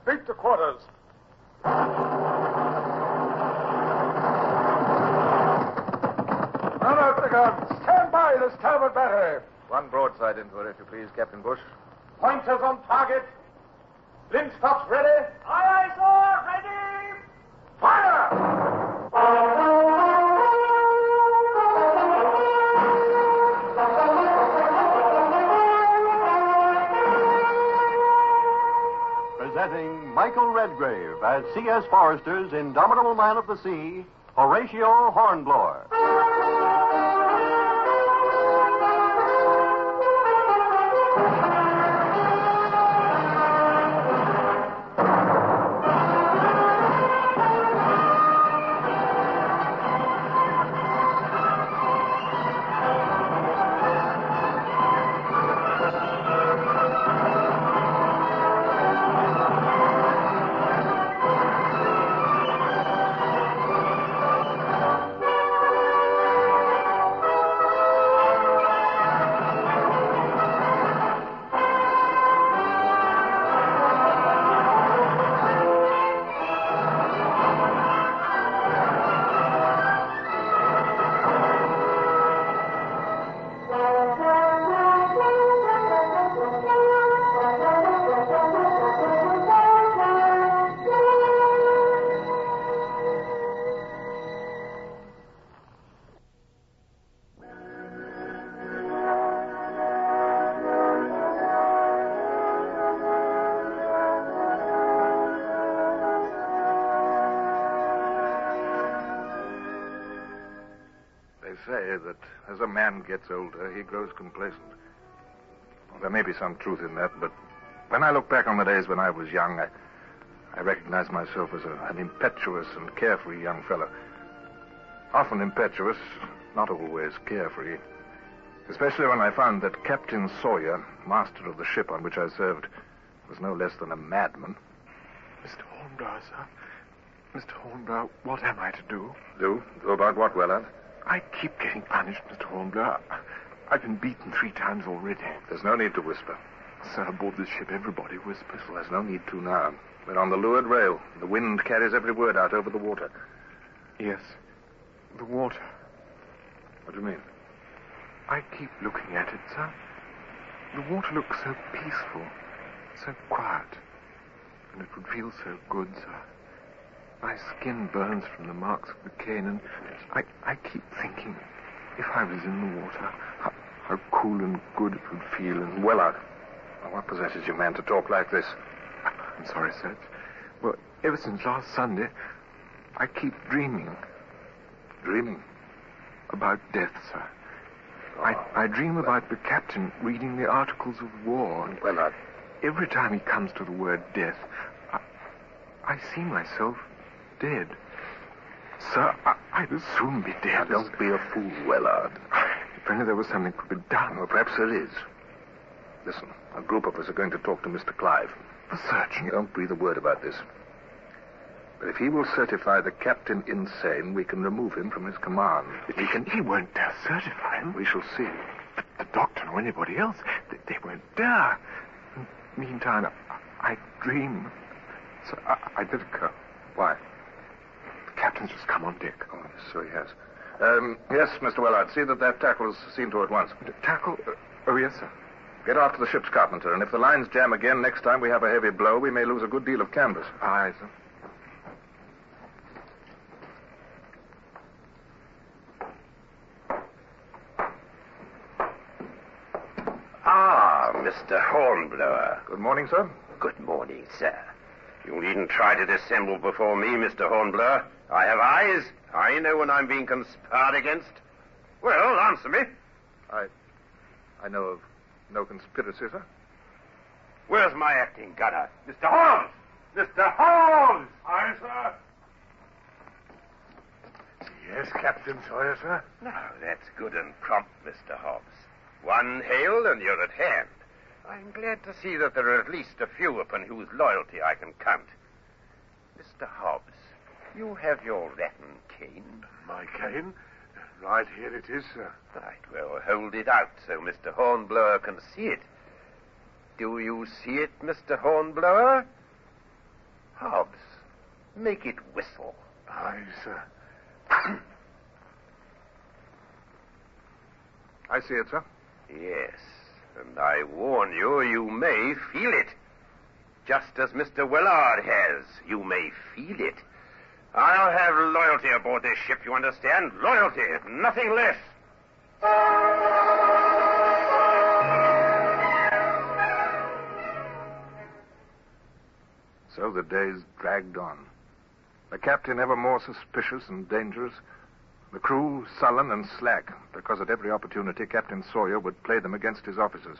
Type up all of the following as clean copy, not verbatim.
Beat to quarters. Run out the guns. Stand by the starboard battery. One broadside into her, if you please, Captain Bush. Pointers on target. Linstops ready. Aye, aye, sir. Ready. Fire! Presenting Michael Redgrave as C.S. Forrester's indomitable man of the sea, Horatio Hornblower. Say that as a man gets older, he grows complacent. Well, there may be some truth in that, but when I look back on the days when I was young, I recognize myself as an impetuous and carefree young fellow. Often impetuous, not always carefree. Especially when I found that Captain Sawyer, master of the ship on which I served, was no less than a madman. Mr. Hornblower, sir. Mr. Hornblower, what am I to do? Do? Do about what, Wellard? I keep getting punished, Mr. Hornblower. I've been beaten 3 times already. There's no need to whisper. Sir, aboard this ship, everybody whispers. Well, there's no need to now. We're on the leeward rail. The wind carries every word out over the water. Yes, the water. What do you mean? I keep looking at it, sir. The water looks so peaceful, so quiet. And it would feel so good, sir. My skin burns from the marks of the cane, and I keep thinking, if I was in the water, how cool and good it would feel. And Wellard, what possesses you, man, to talk like this? I'm sorry, sir. Well, ever since last Sunday, I keep dreaming. Dreaming? About death, sir. I dream about the captain reading the Articles of War. Wellard. Every time he comes to the word death, I see myself dead. Sir, I'd as soon be dead. Now, don't be a fool, Wellard. If only there was something could be done. Well, perhaps there is. Listen, a group of us are going to talk to Mr. Clive. For searching. Don't breathe a word about this. But if he will certify the captain insane, we can remove him from his command. He won't dare certify him. We shall see. But the doctor or anybody else, they won't dare. Meantime, I dream. So I'd better go. Why? The captain's just come on deck. Oh, so he has. Yes, Mr. Wellard, see that tackle is seen to at once. Tackle? Oh, yes, sir. Get after the ship's carpenter, and if the lines jam again next time we have a heavy blow, we may lose a good deal of canvas. Aye, sir. Ah, Mr. Hornblower. Good morning, sir. Good morning, sir. You needn't try to dissemble before me, Mr. Hornblower. I have eyes. I know when I'm being conspired against. Well, answer me. I know of no conspiracy, sir. Where's my acting gunner? Mr. Holmes! Mr. Holmes! Aye, sir. Yes, Captain Sawyer, sir. Now, that's good and prompt, Mr. Hobbs. One hail and you're at hand. I'm glad to see that there are at least a few upon whose loyalty I can count. Mr. Hobbs, you have your rattan cane. My cane? Right here it is, sir. Right, well, hold it out so Mr. Hornblower can see it. Do you see it, Mr. Hornblower? Hobbs, make it whistle. Aye, sir. I see it, sir. Yes, and I warn you, you may feel it. Just as Mr. Willard has, you may feel it. I'll have loyalty aboard this ship, you understand? Loyalty, nothing less. So the days dragged on. The captain ever more suspicious and dangerous. The crew sullen and slack, because at every opportunity Captain Sawyer would play them against his officers.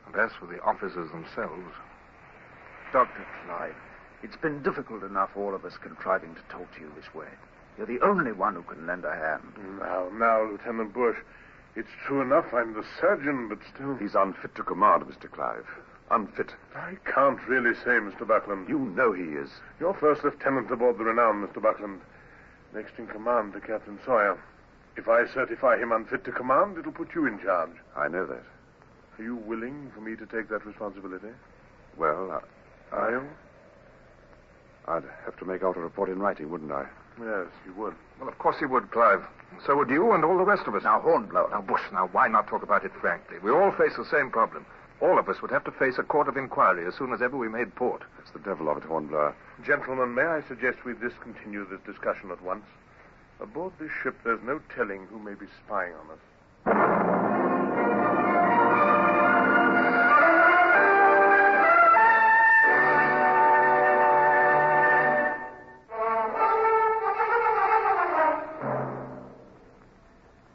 And as for the officers themselves... Dr. Clive, it's been difficult enough, all of us contriving to talk to you this way. You're the only one who can lend a hand. Now, Lieutenant Bush, it's true enough I'm the surgeon, but still... He's unfit to command, Mr. Clive. Unfit. I can't really say, Mr. Buckland. You know he is. You're first lieutenant aboard the Renown, Mr. Buckland. Next in command to Captain Sawyer. If I certify him unfit to command, it'll put you in charge. I know that. Are you willing for me to take that responsibility? Well, Are you? I'd have to make out a report in writing, wouldn't I? Yes, you would. Well, of course he would, Clive. So would you and all the rest of us. Now, Hornblower. Now, Bush, why not talk about it frankly? We all face the same problem. All of us would have to face a court of inquiry as soon as ever we made port. That's the devil of it, Hornblower. Gentlemen, may I suggest we discontinue this discussion at once? Aboard this ship, there's no telling who may be spying on us.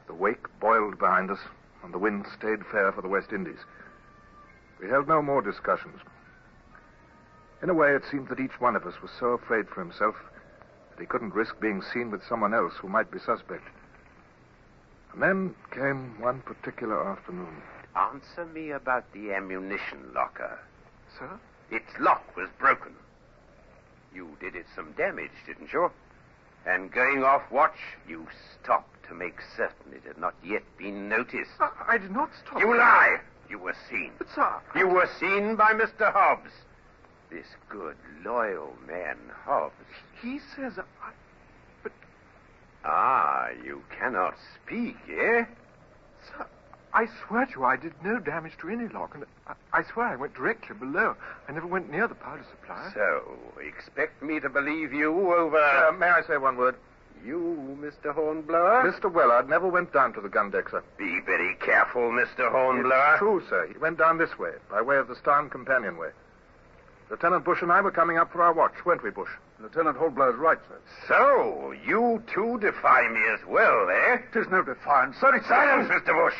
The wake boiled behind us, and the wind stayed fair for the West Indies. We held no more discussions. In a way, it seemed that each one of us was so afraid for himself that he couldn't risk being seen with someone else who might be suspect. And then came one particular afternoon. Answer me about the ammunition locker. Sir? Its lock was broken. You did it some damage, didn't you? And going off watch, you stopped to make certain it had not yet been noticed. I did not stop. You lie! You were seen. But, sir... You were seen by Mr. Hobbs. This good, loyal man, Hobbs. He says... Ah, you cannot speak, eh? Sir, I swear to you I did no damage to any lock, and I swear I went directly below. I never went near the powder supply. So, expect me to believe you over... May I say one word? You, Mr. Hornblower? Mr. Willard never went down to the gun deck, sir. Be very careful, Mr. Hornblower. It's true, sir. He went down this way, by way of the starn companionway. Lieutenant Bush and I were coming up for our watch, weren't we, Bush? Lieutenant Hornblower's right, sir. So, you too defy me as well, eh? 'Tis no defiance, sir. It's... Silence, Mr. Bush!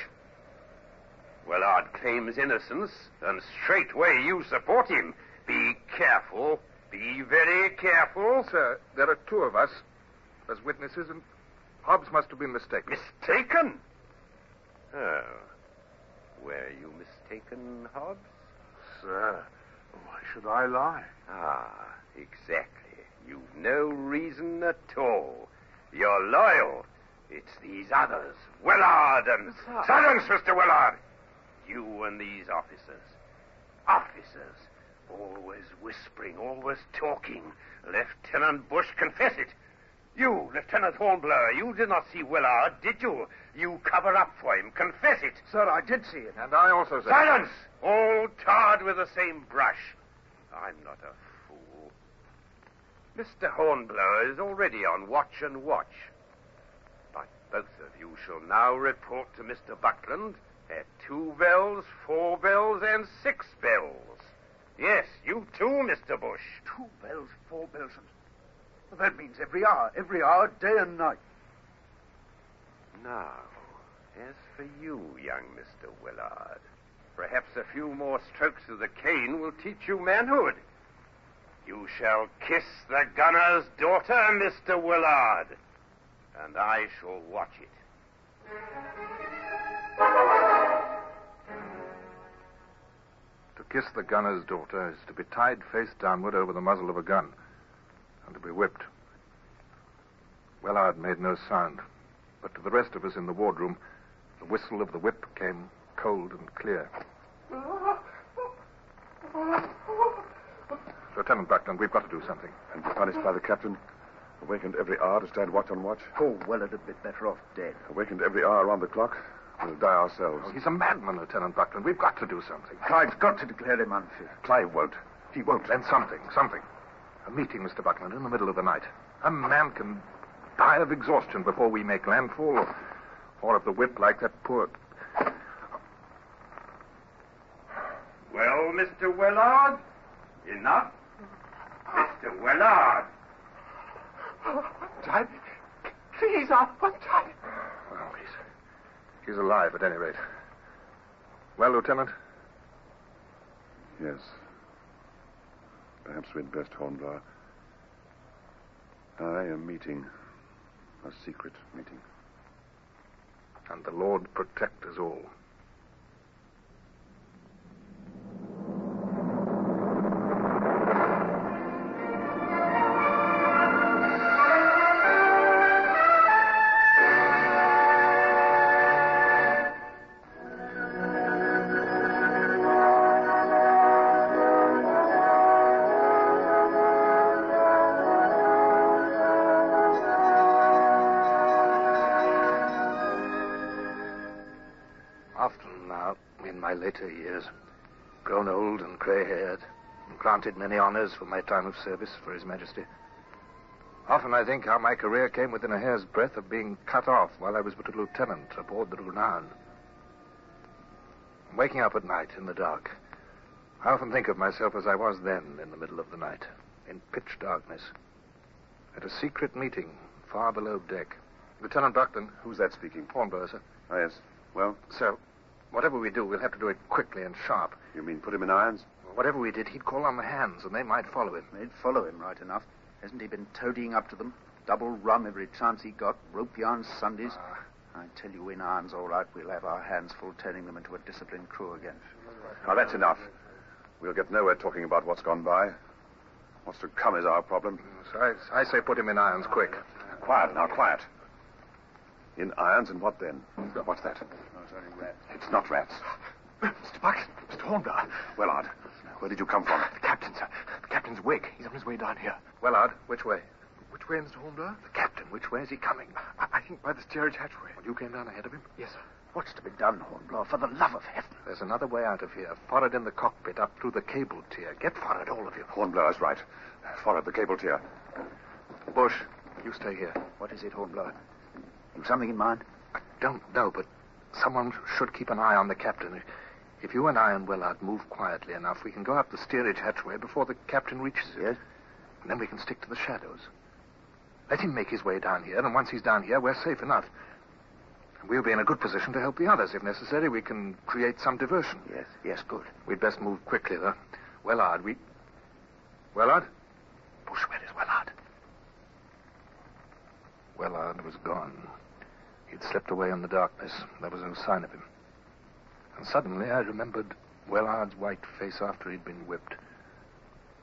Willard claims innocence, and straightway you support him. Be careful. Be very careful. Sir, there are two of us as witnesses, and Hobbs must have been mistaken. Mistaken? Oh. Were you mistaken, Hobbs? Sir, why should I lie? Ah, exactly. You've no reason at all. You're loyal. It's these others, Willard and... Silence, Mr. Willard! You and these officers. Officers. Always whispering, always talking. Lieutenant Bush, confess it. You, Lieutenant Hornblower, you did not see Willard, did you? You cover up for him. Confess it. Sir, I did see it. And I also said... Silence! All tarred with the same brush. I'm not a fool. Mr. Hornblower is already on watch and watch. But both of you shall now report to Mr. Buckland at 2 bells, 4 bells, and 6 bells. Yes, you too, Mr. Bush. 2 bells, 4 bells, and... Well, that means every hour, day and night. Now, as for you, young Mr. Willard, perhaps a few more strokes of the cane will teach you manhood. You shall kiss the gunner's daughter, Mr. Willard, and I shall watch it. To kiss the gunner's daughter is to be tied face downward over the muzzle of a gun, and to be whipped. Willard made no sound, but to the rest of us in the wardroom, the whistle of the whip came cold and clear. Lieutenant Buckland, we've got to do something. And be punished by the captain. Awakened every hour to stand watch on watch. Oh, well, it'd be better off dead. Awakened every hour around the clock. We'll die ourselves. Oh, he's a madman, Lieutenant Buckland. We've got to do something. Clive's got to declare him unfit. Clive won't. He won't. Then something. A meeting, Mr. Buckland, in the middle of the night. A man can die of exhaustion before we make landfall, or of the whip like that poor... Well, Mr. Willard? Enough? Mr. Willard! Time. Please, one time. Well, he's alive at any rate. Well, Lieutenant? Yes. Perhaps we'd best, Hornblower. I am meeting. A secret meeting. And the Lord protect us all. Later years, grown old and grey-haired, and granted many honors for my time of service for His Majesty. Often I think how my career came within a hair's breadth of being cut off while I was but a lieutenant aboard the Renown. Waking up at night in the dark, I often think of myself as I was then in the middle of the night, in pitch darkness, at a secret meeting far below deck. Lieutenant Buckland. Who's that speaking? Hornblower, sir. Oh, yes. Well? Sir, whatever we do, we'll have to do it quickly and sharp. You mean put him in irons? Whatever we did, he'd call on the hands, and they might follow him. They'd follow him, right enough. Hasn't he been toadying up to them? Double rum every chance he got, rope yarns Sundays. I tell you, in irons, all right, we'll have our hands full turning them into a disciplined crew again. Now, that's enough. We'll get nowhere talking about what's gone by. What's to come is our problem. So I say put him in irons quick. Quiet now, quiet. In irons, and what then? What's that? Oh, it's only rats. It's not rats. Mr. Buck, Mr. Hornblower. Willard, where did you come from? The captain, sir. The captain's awake. He's on his way down here. Willard, which way? Which way, Mr. Hornblower? The captain. Which way is he coming? I think by the steerage hatchway. Well, you came down ahead of him? Yes, sir. What's to be done, Hornblower? For the love of heaven. There's another way out of here. Forward in the cockpit, up through the cable tier. Get forward, all of you. Hornblower's right. Forward the cable tier. Bush, you stay here. What is it, Hornblower? You've something in mind? I don't know, but someone should keep an eye on the captain. If you and I and Willard move quietly enough, we can go up the steerage hatchway before the captain reaches it. Yes? And then we can stick to the shadows. Let him make his way down here, and once he's down here, we're safe enough. And we'll be in a good position to help the others. If necessary, we can create some diversion. Yes, good. We'd best move quickly, though. Willard, Willard? Bush, where is Willard? Willard was gone. He'd slipped away in the darkness. There was no sign of him. And suddenly I remembered Willard's white face after he'd been whipped.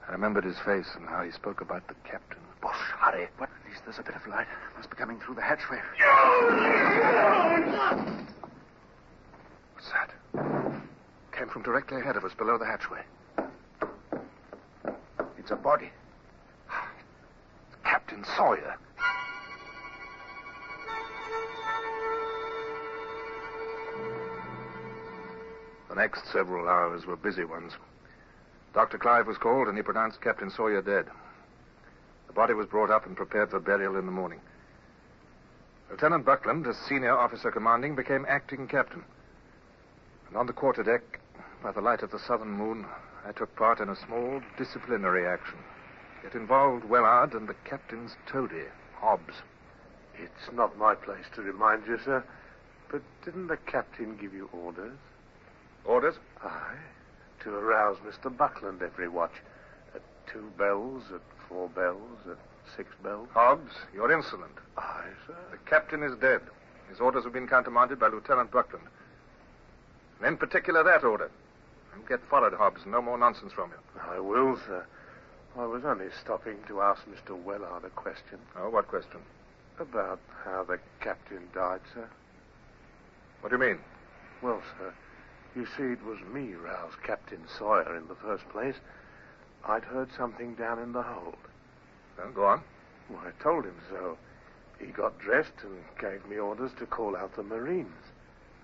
I remembered his face and how he spoke about the captain. Bush, hurry. What? At least there's a bit of light. Must be coming through the hatchway. What's that? Came from directly ahead of us, below the hatchway. It's a body. It's Captain Sawyer. The next several hours were busy ones. Dr. Clive was called, and he pronounced Captain Sawyer dead. The body was brought up and prepared for burial in the morning. Lieutenant Buckland, as senior officer commanding, became acting captain. And on the quarterdeck, by the light of the southern moon, I took part in a small disciplinary action. It involved Willard and the captain's toady, Hobbs. It's not my place to remind you, sir, but didn't the captain give you orders? Orders? Aye, to arouse Mr. Buckland every watch. At 2 bells, at 4 bells, at 6 bells. Hobbs, you're insolent. Aye, sir. The captain is dead. His orders have been countermanded by Lieutenant Buckland. And in particular, that order. And get forward, Hobbs. No more nonsense from you. I will, sir. I was only stopping to ask Mr. Willard a question. Oh, what question? About how the captain died, sir. What do you mean? Well, sir, you see, it was me roused Captain Sawyer in the first place. I'd heard something down in the hold. Well, go on. Well, I told him so. He got dressed and gave me orders to call out the Marines.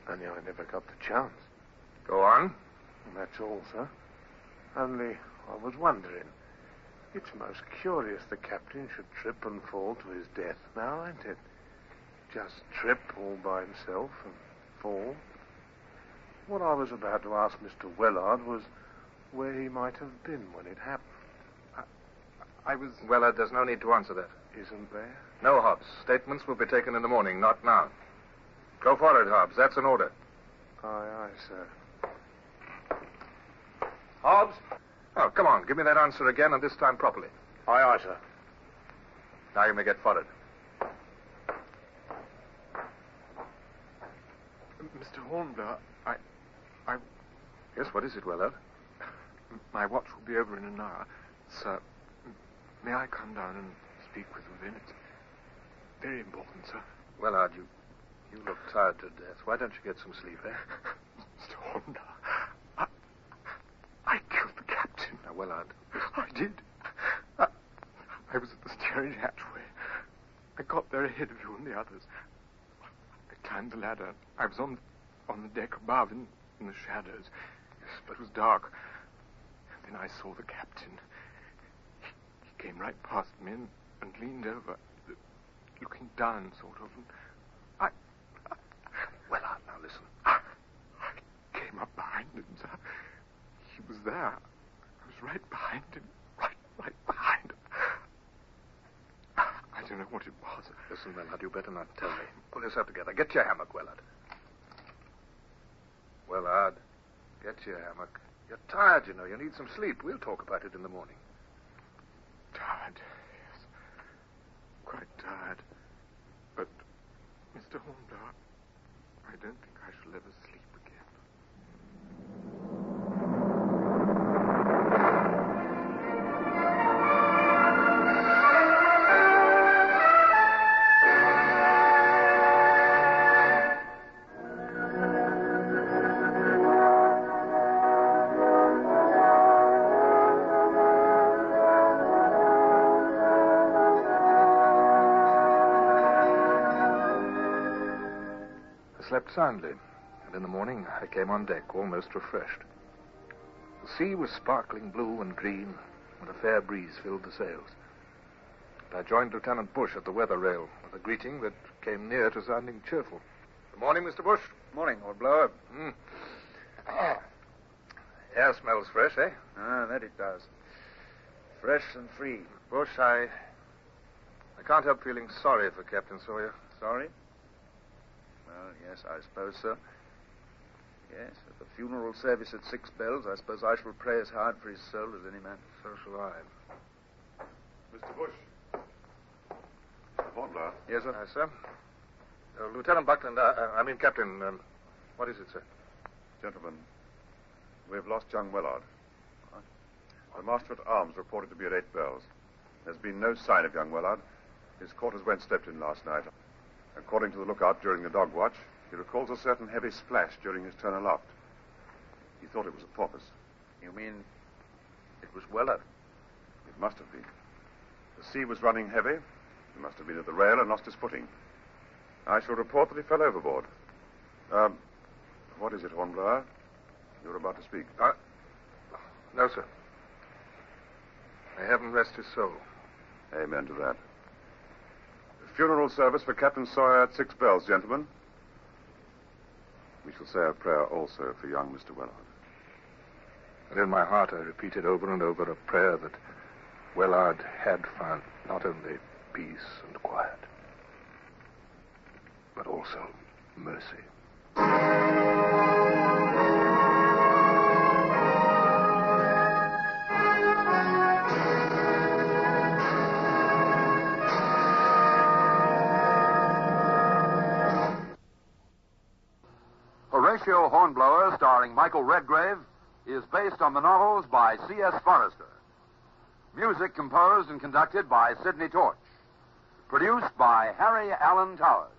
Only I never got the chance. Go on. And that's all, sir. Only I was wondering. It's most curious the captain should trip and fall to his death now, ain't it? Just trip all by himself and fall. What I was about to ask Mr. Wellard was where he might have been when it happened. I was... Well, there's no need to answer that. Isn't there? No, Hobbs. Statements will be taken in the morning, not now. Go for it, Hobbs. That's an order. Aye, aye, sir. Hobbs? Oh, come on. Give me that answer again, and this time properly. Aye, aye, sir. Now you may get forward. Mr. Hornblower, I... Yes, what is it, Wellard? My watch will be over in an hour. Sir, may I come down and speak with you then? It's very important, sir. Wellard, you look tired to death. Why don't you get some sleep, eh? Mr. Hornblower, I killed the captain. Now, Wellard. I did. I was at the steerage hatchway. I got there ahead of you and the others. I climbed the ladder. I was on the deck above in the shadows. But it was dark. Then I saw the captain. He came right past me and leaned over, looking down, sort of. And Wellard, now listen. I came up behind him, sir. He was there. I was right behind him. Right behind him. I don't know what it was. Listen, Wellard, you better not tell me. Pull yourself together. Get your hammock, Wellard. Wellard, get your hammock. You're tired, you know. You need some sleep. We'll talk about it in the morning. Tired, yes. Quite tired. But, Mr. Hornblower, I don't think I shall ever sleep again. I slept soundly, and in the morning I came on deck almost refreshed. The sea was sparkling blue and green, and a fair breeze filled the sails. I joined Lieutenant Bush at the weather rail with a greeting that came near to sounding cheerful. Good morning, Mr. Bush. Morning, Hornblower. Air smells fresh, eh? Ah, that it does. Fresh and free. Bush, I can't help feeling sorry for Captain Sawyer. Sorry? Well, yes, I suppose so. Yes, at the funeral service at 6 bells, I suppose I shall pray as hard for his soul as any man. So shall I. Mr. Bush. Mr. Hornblower. Yes, sir. Yes, sir. Lieutenant Buckland, Captain, what is it, sir? Gentlemen, we've lost young Wellard. The Master-at-Arms reported to be at 8 bells. There's been no sign of young Wellard. His quarters weren't slept in last night. According to the lookout during the dog watch, he recalls a certain heavy splash during his turn aloft. He thought it was a porpoise. You mean it was Wellard? It must have been. The sea was running heavy. He must have been at the rail and lost his footing. I shall report that he fell overboard. What is it, Hornblower? You're about to speak. No, sir. May heaven rest his soul. Amen to that. The funeral service for Captain Sawyer at 6 bells, gentlemen. We shall say a prayer also for young Mr. Wellard. And in my heart I repeated over and over a prayer that Wellard had found not only peace and quiet, but also mercy. Horatio Hornblower, starring Michael Redgrave, is based on the novels by C.S. Forrester. Music composed and conducted by Sidney Torch. Produced by Harry Allen Towers.